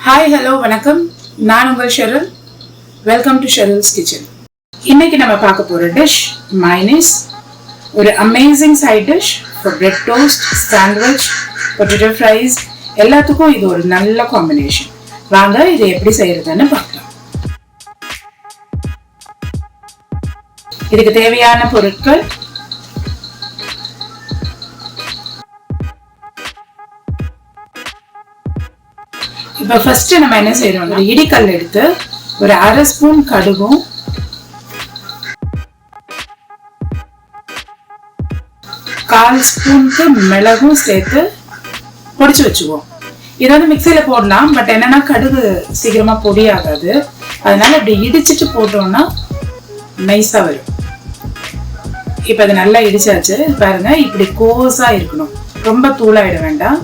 Hi, hello, வணக்கம். நான் உங்கள் Cheryl. Welcome to Cheryl's kitchen. இன்னைக்கு நம்ம பார்க்க போற டிஷ் mayonnaise. ஒரு amazing side dish for bread toast, sandwich, potato fries எல்லாத்துக்கும் இது ஒரு நல்ல காம்பினேஷன். வாங்க இதை எப்படி செய்யறதுன்னு பார்க்கலாம். இதுக்கு தேவையான பொருட்கள்: இப்போ ஃபர்ஸ்ட் நம்ம என்ன செய்யறோம், ஒரு இடிக்கல் எடுத்து ஒரு அரை ஸ்பூன் கடுகும், கால் ஸ்பூனுக்கு மிளகும் சேர்த்து பொடிச்சு வச்சுக்குவோம். இதை வந்து மிக்சியில போடலாம், பட் என்னன்னா கடுகு சீக்கிரமா பொடி ஆகாது, அதனால இப்படி இடிச்சிட்டு போட்டோம்னா நைஸா வரும். இப்ப அது நல்லா இடிச்சாச்சு பாருங்க, இப்படி கோஸா இருக்கணும், ரொம்ப தூளாயிட வேண்டாம்.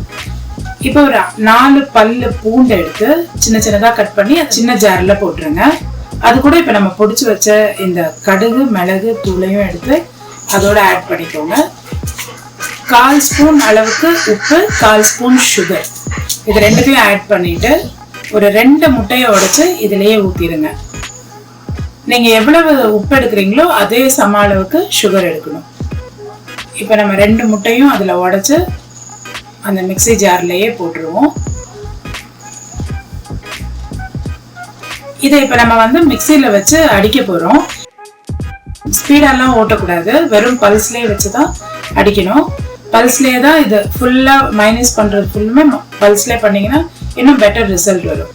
இப்போ ஒரு 4 பல்லு பூண்டு எடுத்து சின்ன சின்னதா கட் பண்ணி சின்ன ஜார்ல போட்டுருங்க. அது கூட இப்ப நம்ம பொடிச்சு வச்ச இந்த கடுகு மிளகு தூளையும் எடுத்து அதோட ஆட் பண்ணிக்கோங்க. 1/4 ஸ்பூன் அளவுக்கு உப்பு, 1/4 ஸ்பூன் சுகர், இது ரெண்டுத்தையும் ஆட் பண்ணிட்டு ஒரு 2 முட்டையை உடைச்சு இதுலயே ஊத்திடுங்க. நீங்க எவ்வளவு உப்பு எடுக்கிறீங்களோ அதே சம அளவுக்கு சுகர் எடுக்கணும். இப்ப நம்ம 2 முட்டையும் அதுல உடைச்சு அந்த மிக்ஸி ஜார்லயே போட்டுருவோம். இதை இப்ப நம்ம வந்து மிக்ஸில வச்சு அடிக்க போறோம். ஸ்பீடெல்லாம் ஓட்டக்கூடாது, வெறும் பல்ஸ்லயே வச்சுதான் அடிக்கணும். பல்ஸ்லயே தான் இது ஃபுல்லா மைனஸ் பண்றது, ஃபுல்லுமே பல்ஸ்லயே பண்ணீங்கன்னா இன்னும் பெட்டர் ரிசல்ட் வரும்.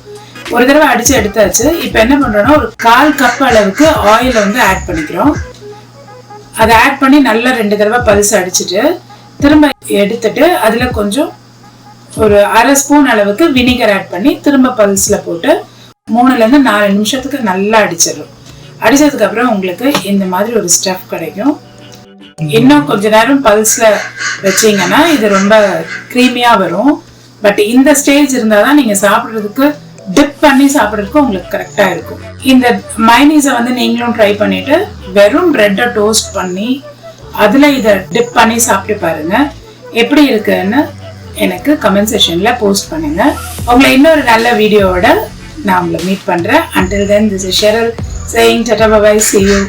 ஒரு தடவை அடிச்சு எடுத்தாச்சு. இப்ப என்ன பண்றோம்னா ஒரு 1/4 கப் அளவுக்கு ஆயில் வந்து ஆட் பண்ணிக்கிறோம். அதை ஆட் பண்ணி நல்லா 2 தடவை பல்ஸ் அடிச்சுட்டு திரும்ப எடுத்துட்டு அதுல கொஞ்சம் ஒரு அரை ஸ்பூன் அளவுக்கு வினிகர் ஆட் பண்ணி திரும்ப பல்ஸ்ல போட்டு 3ல இருந்து 4 நிமிஷத்துக்கு நல்லா அடிச்சிடும். அடிச்சதுக்கு அப்புறம் உங்களுக்கு இந்த மாதிரி ஒரு ஸ்டஃப் கிடைக்கும். இன்னும் கொஞ்ச நேரம் பல்ஸ்ல வச்சீங்கன்னா இது ரொம்ப கிரீமியா வரும். பட் இந்த ஸ்டேஜ் இருந்தாதான் நீங்க சாப்பிடுறதுக்கு, டிப் பண்ணி சாப்பிடுறதுக்கு உங்களுக்கு கரெக்டா இருக்கும். இந்த mayonnaise வந்து நீங்களும் ட்ரை பண்ணிட்டு வெறும் பிரெட்டை டோஸ்ட் பண்ணி அதுல இதை டிப் பண்ணி சாப்பிட்டு பாருங்க, எப்படி இருக்குன்னு எனக்கு கமெண்ட் செக்ஷன்ல போஸ்ட் பண்ணுங்க. உங்களை இன்னொரு நல்ல வீடியோவோட நான் உங்களை மீட் பண்றேன். Until then, this is Sheryl saying tata bye bye, see you.